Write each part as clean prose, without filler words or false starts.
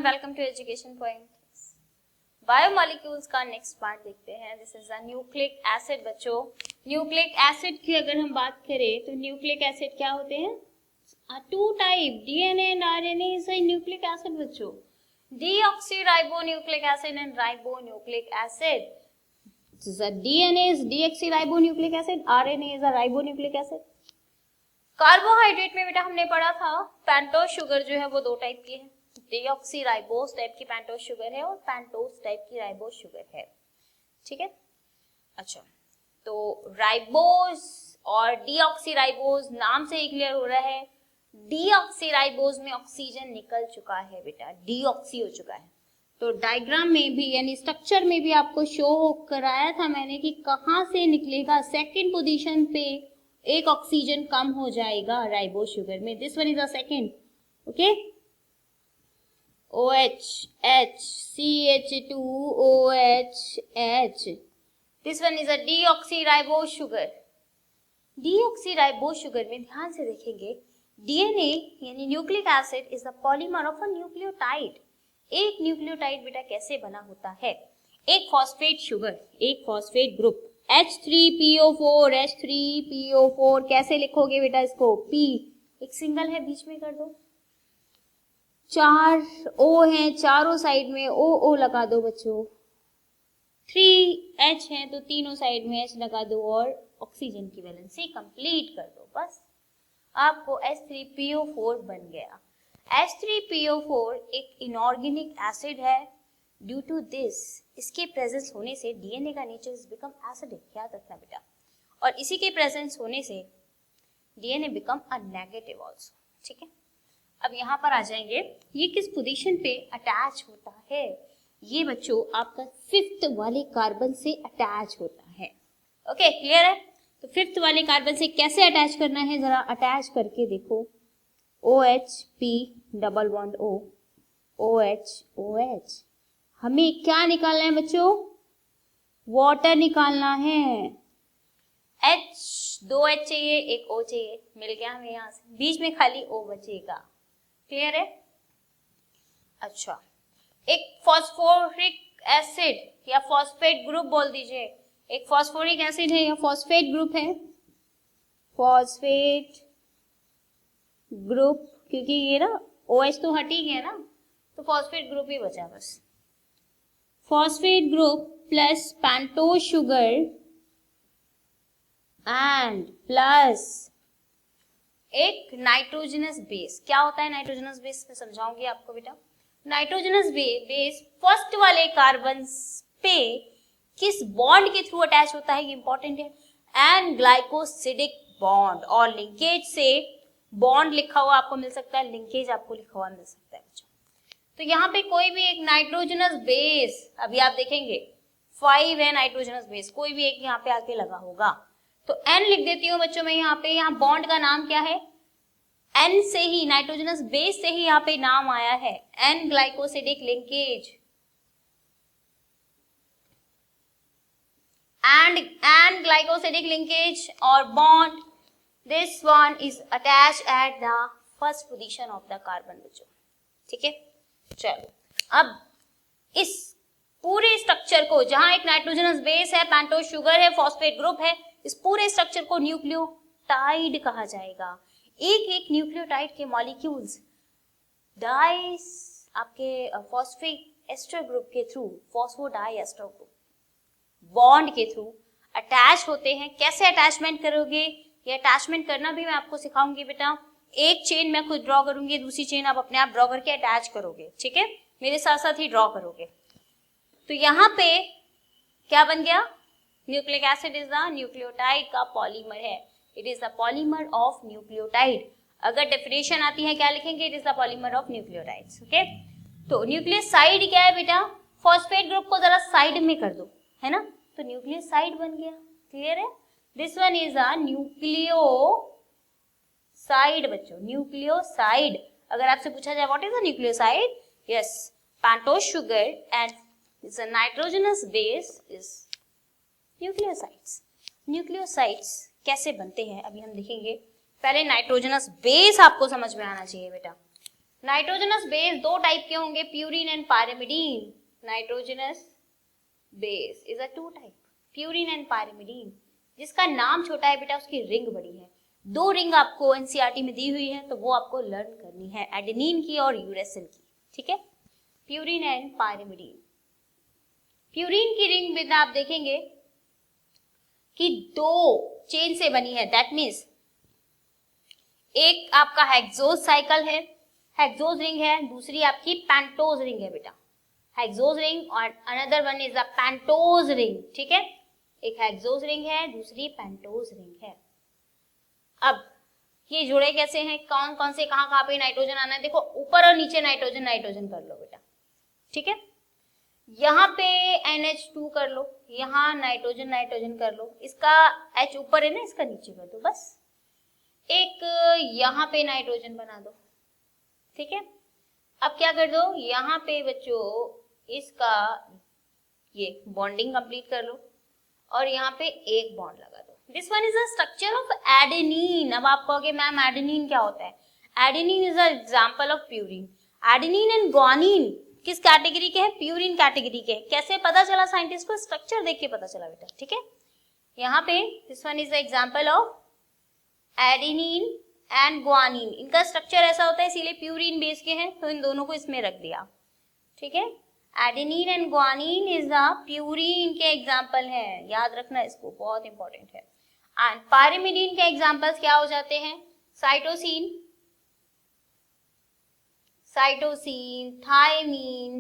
Welcome to education point. Biomolecules का next part देखते हैं। This is a nucleic acid बच्चों। न्यूक्लिक एसिड की अगर हम बात करें तो न्यूक्लिक एसिड क्या होते हैं? Two type, DNA and RNA is a nucleic acid बच्चों। Deoxyribonucleic acid and ribonucleic acid. This is a DNA is deoxyribonucleic acid, RNA is a ribonucleic acid. Carbohydrate में बेटा हमने पढ़ा था पेंटोज शुगर जो है वो दो टाइप की है, डीऑक्सीराइबोज टाइप की पेंटोज शुगर है और पेंटोज टाइप की राइबोज शुगर है। ठीक है, अच्छा, तो राइबोज और डीऑक्सीराइबोज नाम से ही क्लियर हो रहा है, डीऑक्सीराइबोज में ऑक्सीजन निकल चुका है बेटा, डीऑक्सी हो चुका है। तो डायग्राम में भी यानी स्ट्रक्चर में भी आपको शो कराया था मैंने कि कहां से निकलेगा, सेकंड पोजीशन पे एक ऑक्सीजन कम हो जाएगा राइबोज शुगर में। This one is a second, okay, OH H CH2OH H। This one is a deoxyribose sugar. Deoxyribose sugar में ध्यान से देखेंगे, डीएनए यानी nucleic acid is the polymer of a nucleotide. एक न्यूक्लियोटाइड बेटा कैसे बना होता है? एक फॉस्फेट शुगर, एक फॉस्फेट ग्रुप H3PO4, H3PO4 कैसे लिखोगे बेटा इसको? P एक सिंगल है बीच में कर दो, चार O हैं चारों साइड में O लगा दो बच्चों, 3H हैं तो तीनों साइड में H लगा दो और ऑक्सीजन की वैलेंसी कंप्लीट कर दो, बस आपको H3PO4 बन गया। H3PO4 एक इनऑर्गेनिक एसिड है। ड्यू टू दिस, इसके प्रेजेंस होने से डीएनए का नेचर इज बिकम एसिडिक, याद रखना बेटा, और इसी के प्रेजेंस होने से DNA become a negative also. ठीक है, अब यहाँ पर आ जाएंगे, ये किस पोजीशन पे अटैच होता है? ये बच्चों आपका फिफ्थ वाले कार्बन से अटैच होता है। ओके, क्लियर है? तो फिफ्थ वाले कार्बन से कैसे अटैच करना है जरा अटैच करके देखो, OHP double bond O, OH हमें क्या निकालना है बच्चों? वाटर निकालना है। दो H चाहिए, एक O चाहिए, मिल गया हमें यहां से, बीच में खाली O बचेगा। क्लियर है? अच्छा, एक फॉस्फोरिक एसिड या फॉस्फेट ग्रुप बोल दीजिए, एक फॉस्फोरिक एसिड है या फॉस्फेट ग्रुप है, फॉस्फेट ग्रुप, क्योंकि ये ना OH तो हट ही गया ना, तो फॉस्फेट ग्रुप ही बचा बस। Phosphate group plus pentose sugar and plus एक नाइट्रोजनस बेस। क्या होता है नाइट्रोजनस बेस? मैं समझाऊंगी आपको बेटा। नाइट्रोजनस बेस फर्स्ट वाले कार्बन पे किस बॉन्ड के थ्रू अटैच होता है, ये इंपॉर्टेंट है, एंड ग्लाइकोसिडिक बॉन्ड, और लिंकेज से बॉन्ड लिखा हुआ आपको मिल सकता है, लिंकेज आपको लिखा हुआ मिल सकता है बच्चों। तो यहाँ पे कोई भी एक नाइट्रोजनस बेस, अभी आप देखेंगे 5 है नाइट्रोजनस बेस, कोई भी एक यहाँ पे आके लगा होगा, तो N लिख देती हूँ बच्चों मैं यहाँ पे। यहाँ बॉन्ड का नाम क्या है? N से ही, नाइट्रोजनस बेस से ही यहाँ पे नाम आया है, N glycosidic linkage, and glycosidic linkage or bond, this one is attached at the first position of the carbon बच्चों। ठीक है, चलो अब इस पूरे स्ट्रक्चर को, जहां एक नाइट्रोजनस बेस है, पेंटोज शुगर है, फॉस्फेट ग्रुप है, इस पूरे स्ट्रक्चर को न्यूक्लियोटाइड कहा जाएगा। एक एक न्यूक्लियोटाइड के मॉलिक्यूल्स डाइस आपके फॉस्फेट एस्टर ग्रुप के थ्रू, फॉस्फोडाइएस्टर ग्रुप बॉन्ड के थ्रू अटैच होते हैं। कैसे अटैचमेंट करोगे, ये अटैचमेंट करना भी मैं आपको सिखाऊंगी बेटा। एक चेन मैं खुद ड्रॉ करूंगी, दूसरी चेन आप अपने आप ड्रॉ करके अटैच करोगे। ठीक है, मेरे साथ साथ ही ड्रॉ करोगे। तो यहाँ पे क्या बन गया? Nucleic acid is the nucleotide का पॉलीमर है, it is the polymer of nucleotide. अगर डेफिनेशन आती है क्या लिखेंगे? It is the polymer of nucleotides. Okay, तो न्यूक्लियोसाइड क्या है बेटा? फॉस्फेट ग्रुप को जरा साइड में कर दो, है ना, तो न्यूक्लियोसाइड बन गया। क्लियर है? This one is a nucleoside बच्चों, न्यूक्लियोसाइड। अगर आपसे पूछा जाए what is a nucleoside, yes, pentose sugar and it's a nitrogenous base is nucleosides. Nucleosides कैसे बनते हैं अभी हम देखेंगे। पहले नाइट्रोजनस बेस आपको समझ में आना चाहिए बेटा। नाइट्रोजनस बेस दो टाइप के होंगे, purine and pyrimidine. Nitrogenous base is a two type, purine and pyrimidine. जिसका नाम छोटा है बेटा उसकी रिंग बड़ी है। दो रिंग आपको एनसीईआरटी में दी हुई है तो वो आपको लर्न करनी है, एडेनिन की और यूरेसिल की, ठीक है। Purine and pyrimidine. प्यूरिन की रिंग में आप देखेंगे कि दो चेन से बनी है, दैट मीन्स एक आपका हेक्सोज साइकिल है, हेक्सोज रिंग है, दूसरी आपकी पेंटोज रिंग है बेटा। हेक्सोज रिंग और another one is a pentose ring, ठीक है। एक हेक्सोज रिंग है, दूसरी पेंटोज रिंग है। अब ये जुड़े कैसे हैं, कौन कौन से कहां पे नाइट्रोजन आना है, देखो ऊपर और नीचे नाइट्रोजन नाइट्रोजन कर लो बेटा, ठीक है। यहाँ पे NH2 कर लो, यहाँ नाइट्रोजन नाइट्रोजन कर लो, इसका H ऊपर है ना, इसका नीचे कर दो बस। एक यहाँ पे नाइट्रोजन बना दो, ठीक है। अब क्या कर दो, यहाँ पे बच्चों इसका ये बॉन्डिंग कंप्लीट कर लो और यहाँ पे एक बॉन्ड लगा दो। This one is a structure of adenine. अब आप कहोगे मैम एडेनिन क्या होता है, adenine is a example of purine. Adenine and guanine किस कैटेगरी के हैं, प्यूरिन कैटेगरी के हैं। कैसे पता चला साइंटिस्ट को, स्ट्रक्चर देख के पता चला बेटा, ठीक है। यहाँ पे this one is the example of adenine and guanine. इनका स्ट्रक्चर ऐसा होता है, इसीलिए प्यूरिन बेस के हैं तो इन दोनों को इसमें रख दिया, ठीक है। Adenine and guanine is the purine के एग्जाम्पल है, याद रखना इसको, बहुत इंपॉर्टेंट है। एंड पायरिमिडीन के एग्जाम्पल्स क्या हो जाते हैं, cytosine, cytosine, thymine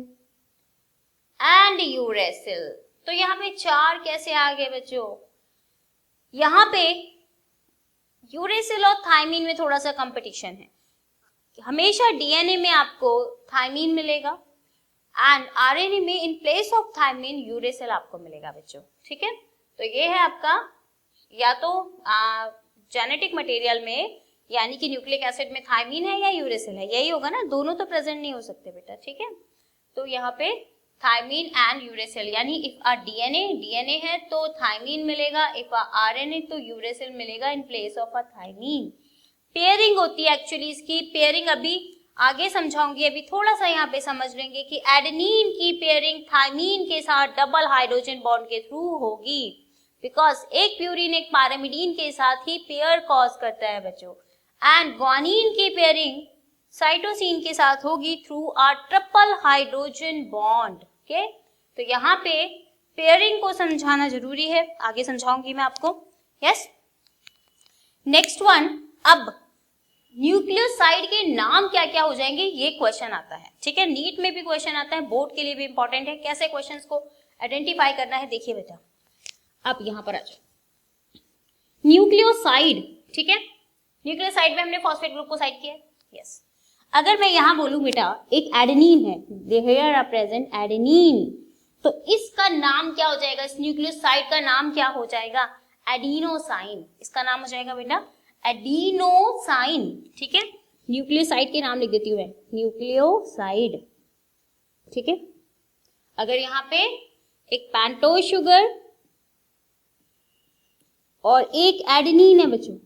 and uracil. तो यहाँ पे चार कैसे आ गए बच्चों, यहाँ पे यूरेसिल और थायमीन में थोड़ा सा कंपटीशन है। हमेशा डीएनए में आपको थायमीन मिलेगा एंड आरएनए में in place of thymine uracil आपको मिलेगा बच्चों, ठीक है। तो ये है आपका, या तो जेनेटिक मटेरियल में यानी कि न्यूक्लिक एसिड में थायमीन है या यूरेसिल है, यही होगा ना, दोनों तो प्रेजेंट नहीं हो सकते बेटा, ठीक है। तो यहाँ पे थायमीन एंड यूरेसिल, यानी इफ अ डीएनए है तो थायमीन मिलेगा, इफ अ आरएनए तो यूरेसिल मिलेगा in place of a thymine. Pairing होती है एक्चुअली, इसकी पेयरिंग अभी आगे समझाऊंगी, अभी थोड़ा सा यहाँ पे समझ लेंगे कि एडेनिन की पेयरिंग थायमीन के साथ डबल हाइड्रोजन बॉन्ड के थ्रू होगी, बिकॉज एक प्यूरिन एक पायरिमिडीन के साथ ही पेयर कॉज करता है बच्चों। एंड ग्वानिन की पेयरिंग साइटोसिन के साथ होगी through a triple hydrogen bond, okay. तो यहाँ पे पेयरिंग को समझाना जरूरी है, आगे समझाऊंगी मैं आपको, यस। नेक्स्ट वन, अब न्यूक्लियोसाइड के नाम क्या क्या हो जाएंगे, ये क्वेश्चन आता है, ठीक है। नीट में भी क्वेश्चन आता है, बोर्ड के लिए भी इंपॉर्टेंट है, कैसे क्वेश्चंस को आइडेंटिफाई करना है। देखिए बेटा, अब यहाँ पर आ जाओ, न्यूक्लियोसाइड, ठीक है। न्यूक्लियोसाइड में हमने फॉस्फेट ग्रुप को साइड किया, यस। अगर मैं यहाँ बोलूं बेटा एक एडेनिन है, हियर आर प्रेजेंट एडेनिन, तो इसका नाम क्या हो जाएगा, इस न्यूक्लियोसाइड का नाम क्या हो जाएगा, एडिनोसाइन। इसका नाम हो जाएगा बेटा एडिनोसाइन, ठीक है। न्यूक्लियोसाइड के नाम लिख देती हूँ मैं, न्यूक्लियोसाइड, ठीक है। अगर यहाँ पे एक पेंटोज शुगर और एक एडेनिन है बच्चों,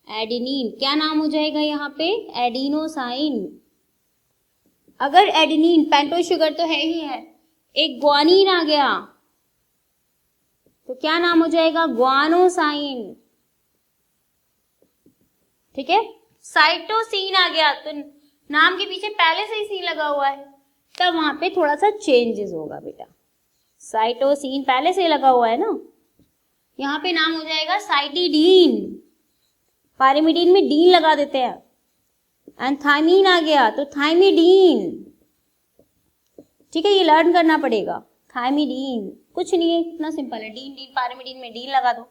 एडेनिन, क्या नाम हो जाएगा यहाँ पे, एडिनोसाइन। अगर एडेनिन, पेंटोज शुगर तो है ही है, एक ग्वानिन आ गया तो क्या नाम हो जाएगा, ग्वानोसाइन, ठीक है। साइटोसिन आ गया तो नाम के पीछे पहले से ही सी लगा हुआ है, तब वहां पे थोड़ा सा चेंजेस होगा बेटा। साइटोसिन पहले से लगा हुआ है ना, यहाँ पे नाम हो जाएगा साइटिडीन, पायरिमिडीन में डीन लगा देते हैं। एंड थायमीन आ गया तो थायमिडीन, ठीक है, ये लर्न करना पड़ेगा। थायमिडीन कुछ नहीं है, इतना सिंपल है, डीन डीन पायरिमिडीन में डीन लगा दो,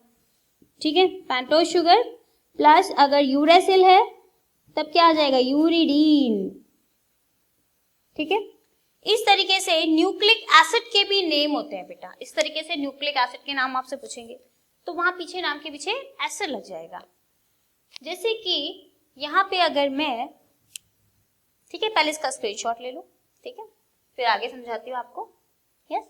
ठीक है। पेंटोज शुगर प्लस अगर यूरेसिल है तब क्या आ जाएगा, यूरिडीन, ठीक है। इस तरीके से न्यूक्लिक एसिड के भी नेम होते हैं बेटा, इस तरीके से न्यूक्लिक एसिड के नाम आपसे पूछेंगे तो वहां पीछे नाम के पीछे एसिड लग जाएगा। जैसे कि यहाँ पे अगर मैं, ठीक है, पहले इसका स्क्रीनशॉट ले लो, ठीक है, फिर आगे समझाती हूँ आपको, यस।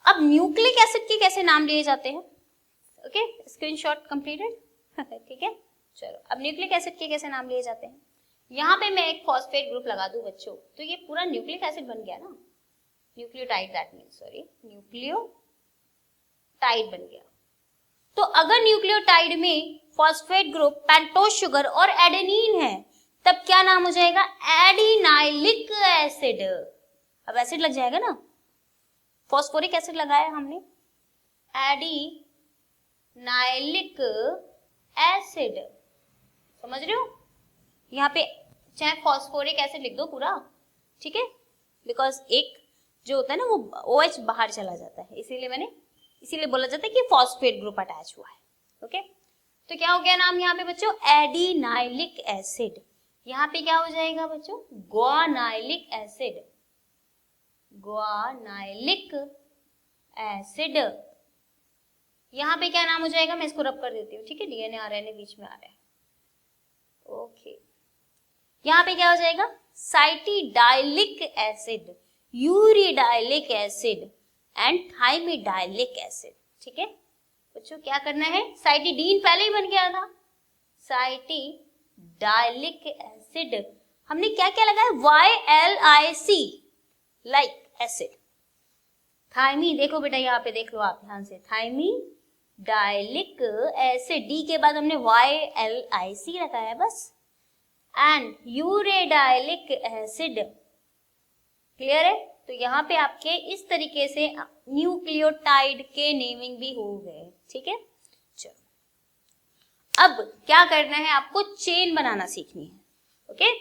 अब न्यूक्लिक एसिड के कैसे नाम लिए जाते हैं, ओके, स्क्रीनशॉट कंप्लीटेड, ठीक है। चलो अब न्यूक्लिक एसिड के कैसे नाम लिए जाते हैं, यहाँ पे मैं एक फॉस्फेट ग्रुप लगा दूं बच्चों, तो ये पूरा न्यूक्लिक एसिड बन गया ना, nucleotide that means, sorry nucleotide बन गया। तो अगर न्यूक्लियोटाइड में फॉस्फेट ग्रुप, पेंटोज शुगर और एडेनिन है, तब क्या नाम हो जाएगा? Adenylic acid. अब एसिड लग जाएगा ना, फॉस्फोरिक एसिड लगाया हमने, एडिनाइलिक एसिड, समझ रहे हो? यहाँ पे चाहे फॉस्फोरिक एसिड लिख दो पूरा, ठीक है, बिकॉज एक जो होता है ना वो OH बाहर चला जाता है, इसीलिए बोला जाता है कि फॉस्फेट ग्रुप अटैच हुआ है। ओके, तो क्या हो गया नाम यहाँ पे बच्चों? Adenylic acid. यहाँ पे क्या हो जाएगा बच्चों? ग्वानाइलिक एसिड, ग्वानाइलिक एसिड। यहाँ पे क्या नाम हो जाएगा? मैं इसको रब कर देती हूँ, ठीक है, DNA RNA बीच में आ रहा है। ओके, यहाँ पे क्या हो जाएगा? Cytidylic acid, uridylic acid and thymidylic acid. ठीक है बच्चों, क्या करना है? साइटिडीन पहले ही बन गया था, साइटिडाइलिक एसिड। हमने क्या क्या लगाया? YLIC, like acid. थाइमी, देखो बेटा यहाँ पे देख लो आप ध्यान से, थाइमिडाइलिक एसिड, डी के बाद हमने YLIC लगाया बस, एंड यूरेडाइलिक एसिड। क्लियर है? तो यहाँ पे आपके इस तरीके से न्यूक्लियोटाइड के नेमिंग भी हो गए। ठीक है, चलो अब क्या करना है? आपको चेन बनाना सीखनी है। ओके,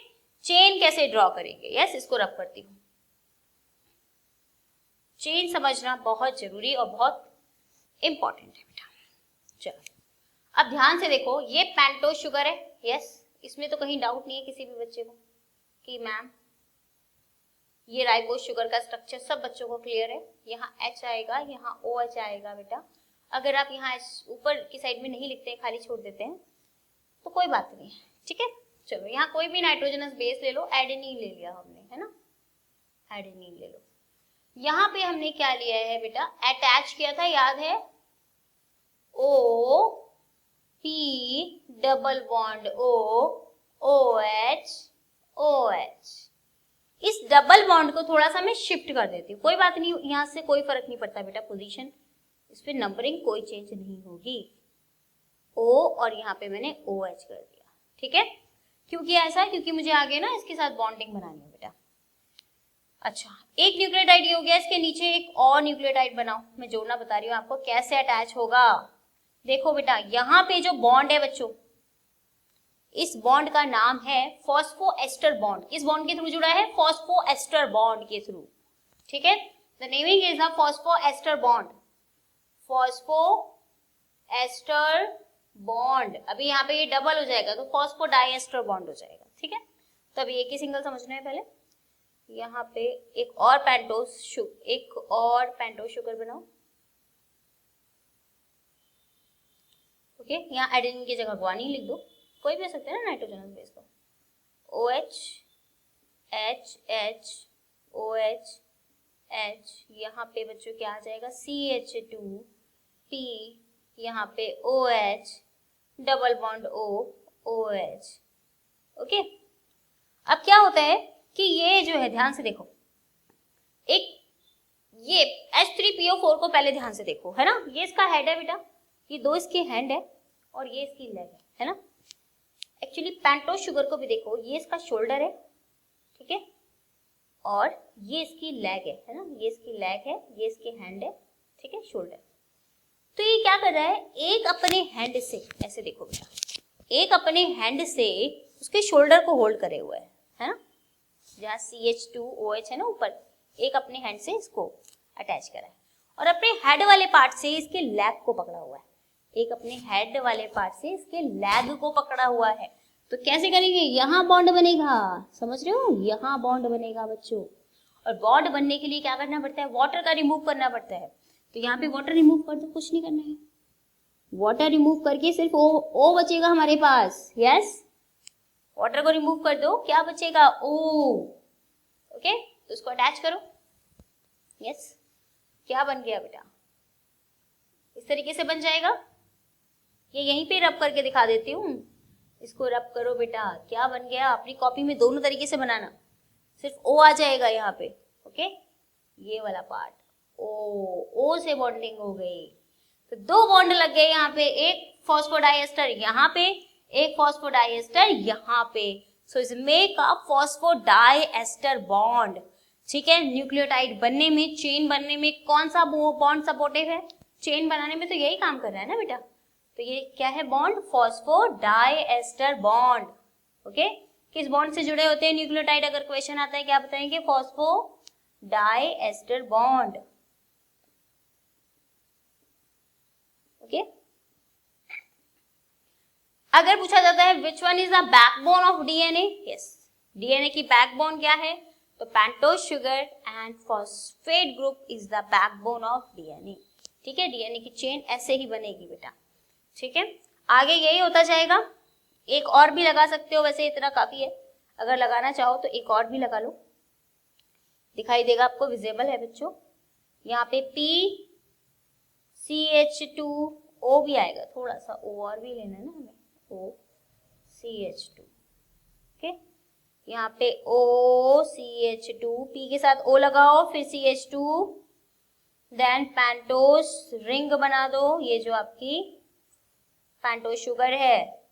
चेन कैसे ड्रॉ करेंगे? यस, इसको रब करती हूँ। चेन समझना बहुत जरूरी और बहुत इंपॉर्टेंट है बेटा। चलो अब ध्यान से देखो, ये पेंटोज शुगर है। यस, इसमें तो कहीं डाउट नहीं है किसी भी बच्चे को कि मैम ये राइबोज शुगर का स्ट्रक्चर सब बच्चों को क्लियर है। यहाँ H आएगा, यहाँ OH आएगा बेटा। अगर आप यहाँ ऊपर की साइड में नहीं लिखते हैं, खाली छोड़ देते हैं, तो कोई बात नहीं है। ठीक है, चलो यहाँ कोई भी नाइट्रोजनस बेस ले लो, एडेनिन ले लिया हमने, है ना, एडेनिन ले लो। यहाँ पे हमने क्या लिया है बेटा? अटैच किया था, याद है, OP डबल बॉन्ड OH। इस डबल बॉन्ड को थोड़ा सा मैं शिफ्ट कर देती हूँ, कोई बात नहीं, यहाँ से कोई फर्क नहीं पड़ता बेटा, पोजीशन, इस पे नंबरिंग कोई चेंज नहीं होगी। O और यहाँ पे मैंने OH कर दिया। ठीक है, क्यों किया ऐसा? क्योंकि मुझे आगे ना इसके साथ बॉन्डिंग बनानी है बेटा। अच्छा, एक न्यूक्लियोटाइड ये हो गया, इसके नीचे एक और न्यूक्लियोटाइड बनाओ। मैं जोड़ना बता रही हूँ आपको कैसे अटैच होगा। देखो बेटा, यहाँ पे जो बॉन्ड है बच्चों, इस बॉन्ड का नाम है फॉस्फोएस्टर बॉन्ड। किस बॉन्ड के थ्रू जुड़ा है? फॉस्फोएस्टर बॉन्ड के थ्रू। ठीक है, the naming is the phosphoester bond, phosphoester bond. अभी यहाँ पे ये डबल हो जाएगा तो फॉस्फोडाइएस्टर बॉन्ड हो जाएगा। ठीक है, तो अभी एक ही सिंगल समझना है पहले। यहाँ पे एक और पेंटोज शुगर बनाओ। ओके, यहाँ एडेनिन की जगह ग्वानिन लिख दो, कोई भी हो सकता है ना नाइट्रोजनस बेस को। OH H OH H, यहाँ पे बच्चों क्या आ जाएगा? CH2P, यहाँ पे OH double bond OH। Okay, अब क्या होता है कि ये जो है, ध्यान से देखो, एक ये H3PO4 को पहले ध्यान से देखो, है ना, ये इसका हेड है बेटा, ये दो इसके हैंड है और ये इसकी लेग है ना। एक्चुअली पेंटोज शुगर को भी देखो, ये इसका शोल्डर है, ठीक है, और ये इसकी लेग है ना, ये इसकी लेग है, ये इसके हैंड है, ठीक है, शोल्डर। तो ये क्या कर रहा है? एक अपने हैंड से, ऐसे देखो बेटा, एक अपने हैंड से उसके शोल्डर को होल्ड करे हुआ है ना, जहाँ CH2OH है ना ऊपर, एक अपने हैंड से इसको अटैच करा है, और अपने हेड वाले पार्ट से इसके लेग को पकड़ा हुआ है। एक अपने हेड वाले पार्ट से इसके लेग को पकड़ा हुआ है। तो कैसे करेंगे? यहाँ बॉन्ड बनेगा, समझ रहे हो, यहाँ बॉन्ड बनेगा बच्चों। और बॉन्ड बनने के लिए क्या करना पड़ता है? वाटर का रिमूव करना पड़ता है। तो यहाँ पे वाटर रिमूव कर दो, कुछ नहीं करना है, वाटर रिमूव करके सिर्फ O बचेगा हमारे पास। यस, वाटर को रिमूव कर दो, क्या बचेगा? O। ओके, तो इसको अटैच करो। यस, क्या बन गया बेटा? इस तरीके से बन जाएगा। ये यहीं पे रब करके दिखा देती हूँ, इसको रब करो बेटा, क्या बन गया? अपनी कॉपी में दोनों तरीके से बनाना, सिर्फ ओ आ जाएगा यहाँ पे, ओके। ये वाला पार्ट ओ से बॉन्डिंग हो गई, तो दो बॉन्ड लग गए यहाँ पे, एक फॉस्फोडाइएस्टर यहाँ पे, एक फॉस्फोडाइएस्टर यहाँ पे। So is make a phosphodiester bond, ठीक है। न्यूक्लियोटाइड बनने में, चेन बनने में कौन सा बॉन्ड सपोर्टिव है? चेन बनाने में तो यही काम कर रहा है ना बेटा। तो ये क्या है बॉन्ड? Phosphodiester bond, okay. किस बॉन्ड से जुड़े होते हैं न्यूक्लियोटाइड? अगर क्वेश्चन आता है क्या बताएंगे? Phosphodiester bond, okay. अगर पूछा जाता है which one is the backbone of DNA, yes, DNA की बैकबोन क्या है? तो pentose sugar and phosphate group is the backbone of DNA, ठीक है। डीएनए की चेन ऐसे ही बनेगी बेटा, ठीक है। आगे यही होता जाएगा। एक और भी लगा सकते हो, वैसे इतना काफी है, अगर लगाना चाहो तो एक और भी लगा लो, दिखाई देगा आपको, विजिबल है बच्चों। यहाँ पे PCH2O भी आएगा, थोड़ा सा O और भी लेना है ना हमें, OCH2, ओके। यहाँ पे OCH2, P के साथ O लगाओ, फिर CH2, देन पेंटोस रिंग बना दो, ये जो आपकी पेंटोस शुगर है,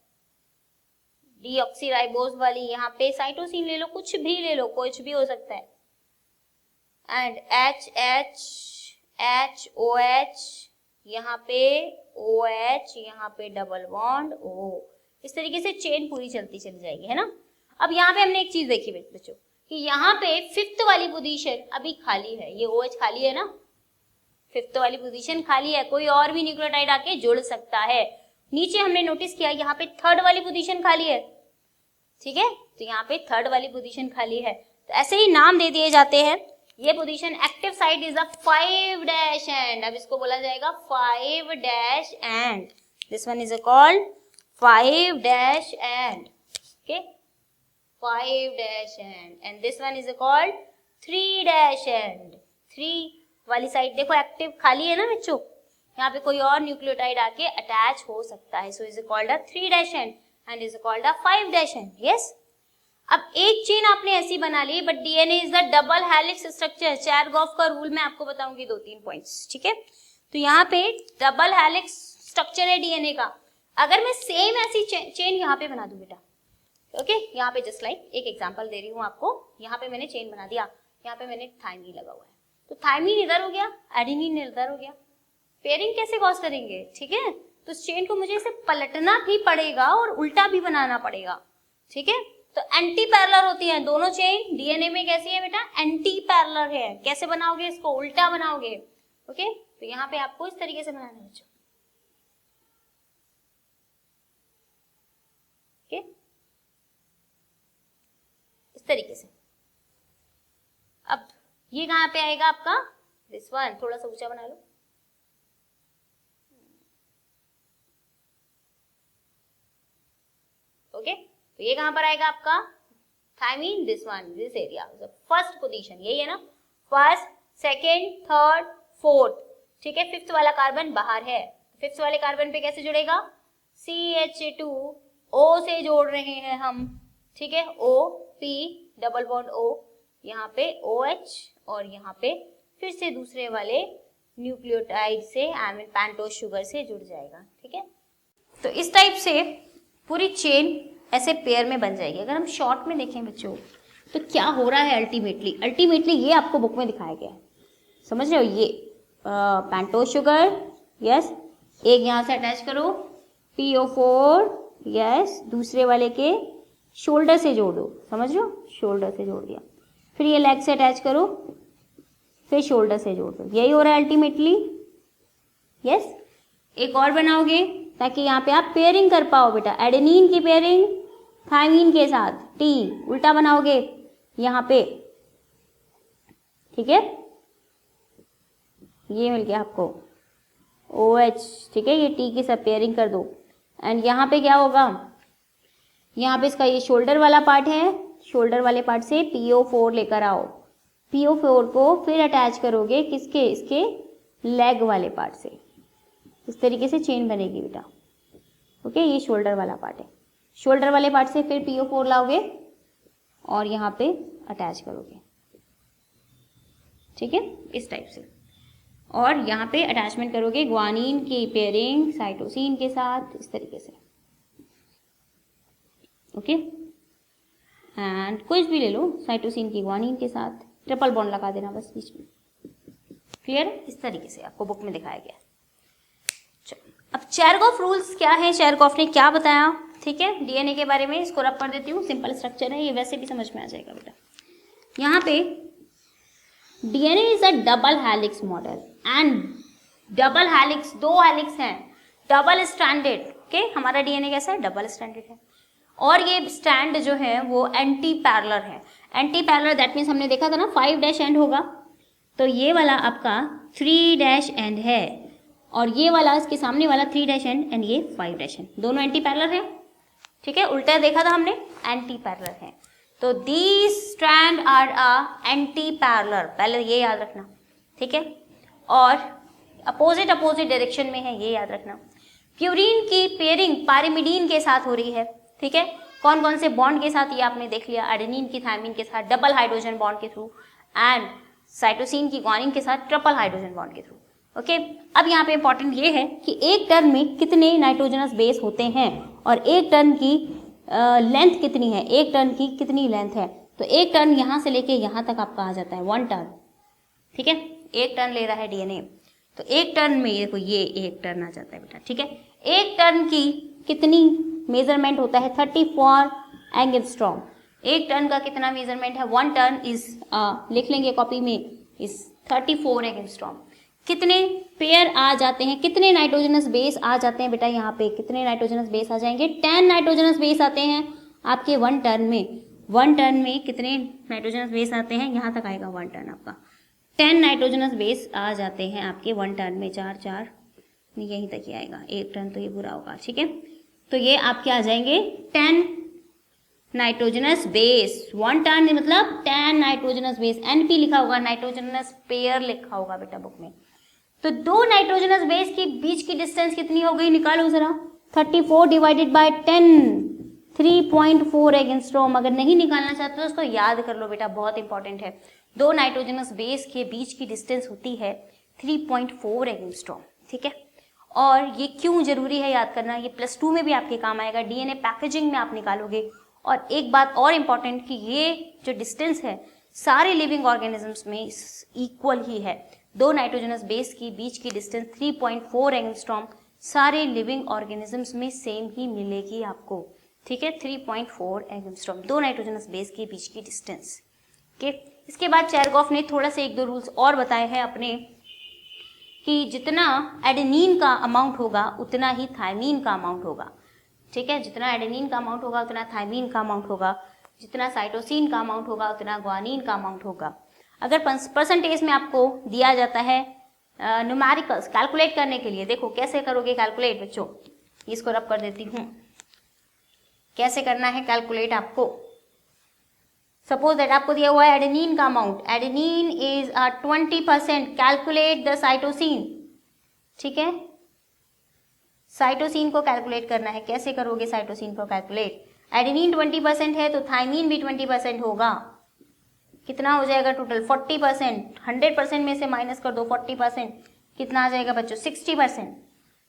डीऑक्सीराइबोज वाली, यहाँ पे साइटोसिन ले लो, कुछ भी ले लो, कुछ भी हो सकता है, एंड HOH, यहाँ पे OH, यहाँ पे डबल बॉन्ड O। इस तरीके से चेन पूरी चलती चली जाएगी, है ना। अब यहाँ पे हमने एक चीज देखी बच्चों कि यहाँ पे फिफ्थ वाली पोजीशन अभी खाली है, ये OH खाली है ना, फिफ्थ वाली पोजीशन खाली है, कोई और भी न्यूक्लियोटाइड आके जुड़ सकता है। नीचे हमने नोटिस किया यहाँ पे थर्ड वाली पोजीशन खाली है, ठीक है, तो यहाँ पे थर्ड वाली पोजीशन खाली है, तो ऐसे ही नाम दे दिए जाते हैं। ये position active site is a 5' and, अब इसको बोला जाएगा 5' and, this one is called 5' and, okay, 5' and this one is called 3' and. 3 वाली साइड देखो एक्टिव खाली है ना बच्चों, यहाँ पे कोई और न्यूक्लियोटाइड आके अटैच हो सकता है, so is called a 3' end is called a 5' end, yes. अब एक चेन आपने ऐसी बना ली, but DNA is the double helix structure. Chargaff का रूल मैं आपको बताऊंगी 2-3 पॉइंट्स, ठीक है। तो यहाँ पे डबल हेलिक्स स्ट्रक्चर है डीएनए का। अगर मैं सेम ऐसी चेन यहाँ पे बना दूं बेटा, ओके, यहाँ पे जस्ट लाइक एक एग्जांपल दे रही हूँ आपको, यहाँ पे मैंने चेन बना दिया, यहाँ पे मैंने थायमीन लगा हुआ है, तो थायमीन इधर हो गया, एडेनिन इधर हो गया, पेयरिंग कैसे कॉज करेंगे, ठीक है। तो इस चेन को मुझे इसे पलटना भी पड़ेगा और उल्टा भी बनाना पड़ेगा, ठीक है। तो एंटी पैरेलल होती है दोनों चेन, डीएनए में कैसी है बेटा? एंटी पैरेलल है। कैसे बनाओगे इसको? उल्टा बनाओगे, ओके। तो यहाँ पे आपको इस तरीके से बनाना है बच्चों, ओके, इस तरीके से। अब ये कहाँ पे आएगा आपका? दिस वन, थोड़ा सा ऊंचा बना लो, ओके। तो ये कहां पर आएगा आपका? Thymine, this one, this area, first position यही है ना, फर्स्ट, सेकेंड, थर्ड, फोर्थ, ठीक है। फिफ्थ वाला कार्बन बाहर है, फिफ्थ वाले कार्बन पे कैसे जुड़ेगा? CH2O से जोड़ रहे हैं हम, ठीक है, O, P, double bond O, यहाँ पे OH और यहाँ पे फिर से दूसरे वाले न्यूक्लियोटाइड से, आई मीन पेंटोज शुगर से जुड़ जाएगा, ठीक है। तो इस टाइप से पूरी चेन ऐसे पेयर में बन जाएगी। अगर हम शॉर्ट में देखें बच्चों तो क्या हो रहा है अल्टीमेटली ये आपको बुक में दिखाया गया है, समझ रहे हो। ये पेंटोज शुगर, यस, एक यहाँ से अटैच करो, PO4, यस, दूसरे वाले के शोल्डर से जोड़ दो, समझ रहे हो, शोल्डर से जोड़ दिया, फिर ये लेग से अटैच करो, फिर शोल्डर से जोड़ दो, यही हो रहा है अल्टीमेटली, यस। एक और बनाओगे ताकि यहाँ पे आप पेयरिंग कर पाओ बेटा, एडेनिन की पेयरिंग थायमीन के साथ, T उल्टा बनाओगे यहाँ पे, ठीक है, ये मिल गया आपको OH, ठीक है, ये T के साथ पेयरिंग कर दो, एंड यहाँ पे क्या होगा, यहाँ पे इसका ये शोल्डर वाला पार्ट है, शोल्डर वाले पार्ट से PO4 लेकर आओ, PO4 को फिर अटैच करोगे किसके, इसके लेग वाले पार्ट से, इस तरीके से चेन बनेगी बेटा, ओके। ये शोल्डर वाला पार्ट है, शोल्डर वाले पार्ट से फिर PO4 लाओगे और यहाँ पे अटैच करोगे, ठीक है, इस टाइप से। और यहाँ पे अटैचमेंट करोगे ग्वानिन की पेयरिंग साइटोसिन के साथ, इस तरीके से, ओके। एंड कुछ भी ले लो, साइटोसिन की ग्वानिन के साथ ट्रिपल बॉन्ड लगा देना बस बीच में। क्लियर है? इस तरीके से आपको बुक में दिखाया गया। चलो, अब चेरगॉफ रूल्स क्या है, चेरगॉफ ने क्या बताया, ठीक है, डीएनए के बारे में। इसको रब कर देती हूँ, सिंपल स्ट्रक्चर है ये, वैसे भी समझ में आ जाएगा बेटा। यहाँ पे DNA is a double helix model and double helix, 2 helix हैं, डबल स्ट्रैंडेड, ओके। हमारा डीएनए कैसा है, डबल स्ट्रैंडेड है। और ये स्ट्रैंड जो है वो एंटी पैरेलल है। एंटी पैरेलल दैट मीन्स हमने देखा था ना 5' एंड होगा, तो ये वाला आपका 3' एंड है और ये वाला इसके सामने वाला 3' एंड ये 5' एंड, दोनों एंटी पैरेलल है, ठीक है। उल्टा देखा था हमने, एंटी पैरेलल है। तो these strand are a anti parallel, पहले ये याद रखना, ठीक है। और अपोजिट डायरेक्शन में है, ये याद रखना। प्यूरिन की पेयरिंग पाइरिमिडीन के साथ हो रही है, ठीक है। कौन कौन से बॉन्ड के साथ, ये आपने देख लिया, एडेनिन की थायमिन के साथ डबल हाइड्रोजन बॉन्ड के थ्रू एंड साइटोसिन की ग्वानिन के साथ ट्रिपल हाइड्रोजन बॉन्ड के थ्रू, ओके। अब यहाँ पे इंपॉर्टेंट ये है कि एक टर्न में कितने नाइट्रोजनस बेस होते हैं और एक टर्न की लेंथ कितनी है, एक टर्न की कितनी लेंथ है। तो एक टर्न यहाँ से लेके यहाँ तक आपका आ जाता है 1 टर्न, ठीक है। एक टर्न ले रहा है डीएनए, तो एक टर्न में देखो ये एक टर्न आ जाता है बेटा, ठीक है। एक टर्न की कितनी मेजरमेंट होता है, 34 एंगस्ट्रॉम। एक टर्न का कितना मेजरमेंट है, 1 टर्न इज लिख लेंगे कॉपी में, इज 34 एंगस्ट्रॉम। कितने पेयर आ जाते हैं, कितने नाइट्रोजनस बेस आ जाते हैं बेटा, यहाँ पे कितने नाइट्रोजनस बेस आ जाएंगे, 10 नाइट्रोजनस बेस आते हैं आपके 1 टर्न में। 1 टर्न में कितने नाइट्रोजनस बेस आते हैं, यहाँ तक आएगा 1 टर्न आपका, 10 नाइट्रोजनस बेस आ जाते हैं आपके 1 टर्न में, 4 यहीं तक ही आएगा, 1 टर्न तो ये पूरा होगा, ठीक है। तो ये आपके आ जाएंगे 10 नाइट्रोजनस बेस, 1 टर्न मतलब 10 नाइट्रोजनस बेस, NP लिखा होगा, नाइट्रोजनस पेयर लिखा होगा बेटा बुक में। तो 2 नाइट्रोजनस बेस के बीच की डिस्टेंस कितनी हो गई, निकालो जरा, 34 डिवाइडेड बाय 10, 3.4 एंगस्ट्रॉम। अगर नहीं निकालना चाहते तो उसको याद कर लो बेटा, बहुत इंपॉर्टेंट है। 2 नाइट्रोजनस बेस के बीच की डिस्टेंस होती है 3.4 एंगस्ट्रॉम, ठीक है। और ये क्यों जरूरी है याद करना, ये +2 में भी आपके काम आएगा, डीएनए पैकेजिंग में आप निकालोगे। और एक बात और इम्पॉर्टेंट कि ये जो डिस्टेंस है सारे लिविंग ऑर्गेनिजम्स में इक्वल ही है। 2 नाइट्रोजनस बेस की बीच की डिस्टेंस 3.4 एंगस्ट्रॉम सारे लिविंग ऑर्गेनिजम्स में सेम ही मिलेगी आपको, ठीक है। 3.4 एंगस्ट्रॉम 2 नाइट्रोजनस बेस के बीच की डिस्टेंस, ओके। इसके बाद चेरगॉफ ने थोड़ा सा 1-2 रूल्स और बताए हैं अपने, कि जितना एडेनिन का अमाउंट होगा उतना ही थायमीन का अमाउंट होगा, ठीक है। जितना एडेनिन का अमाउंट होगा उतना थायमीन का अमाउंट होगा, जितना साइटोसिन का अमाउंट होगा उतना ग्वानिन का अमाउंट होगा। अगर परसेंटेज में आपको दिया जाता है न्यूमेरिकल्स कैलकुलेट करने के लिए, देखो कैसे करोगे कैलकुलेट बच्चों, इसको रब कर देती हूँ, कैसे करना है कैलकुलेट आपको। सपोज दैट आपको दिया हुआ है एडेनिन का amount, adenine is 20%, calculate the cytosine, ठीक है। साइटोसिन को कैलकुलेट करना है, कैसे करोगे साइटोसिन को कैलकुलेट, एडेनिन 20% है तो थायमीन भी 20% होगा, कितना हो जाएगा टोटल 40%, 100% में से माइनस कर दो 40%, कितना आ जाएगा बच्चों 60%।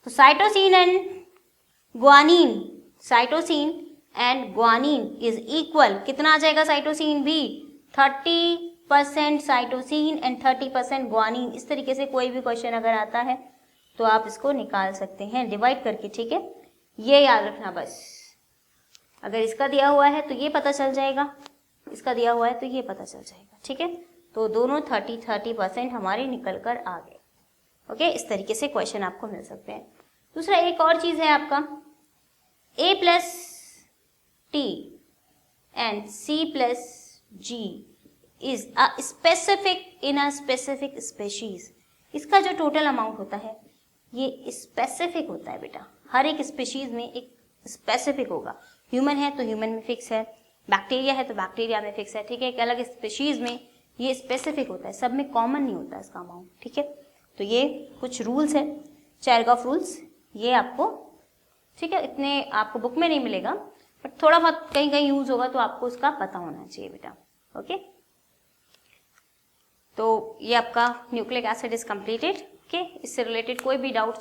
तो cytosine and guanine, cytosine and guanine is equal, कितना आ जाएगा साइटोसिन भी 30% साइटोसिन एंड 30% ग्वानिन। इस तरीके से कोई भी क्वेश्चन अगर आता है तो आप इसको निकाल सकते हैं डिवाइड करके, ठीक है। ये याद रखना बस, अगर इसका दिया हुआ है तो ये पता चल जाएगा, इसका दिया हुआ है तो ये पता चल जाएगा, ठीक है। तो दोनों 30% हमारे निकल कर आ गए, ओके। इस तरीके से क्वेश्चन आपको मिल सकते हैं। दूसरा एक और चीज है आपका, A+T and C+G is a specific in a specific species। इसका जो टोटल अमाउंट होता है ये स्पेसिफिक होता है बेटा, हर एक स्पीशीज में एक स्पेसिफिक होगा। ह्यूमन है तो ह्यूमन में फिक्स है, बैक्टीरिया है तो बैक्टीरिया में फिक्स है, ठीक है। एक अलग स्पीशीज में ये स्पेसिफिक होता है, सब में कॉमन नहीं होता इसका अमाउंट, ठीक है। तो ये कुछ रूल्स है चेरगॉफ रूल्स, ये आपको, ठीक है, इतने आपको बुक में नहीं मिलेगा, बट थोड़ा बहुत कहीं कहीं यूज होगा तो आपको उसका पता होना चाहिए बेटा। ओके, तो ये आपका nucleic acid is completed. Okay, इससे रिलेटेड कोई भी डाउट्स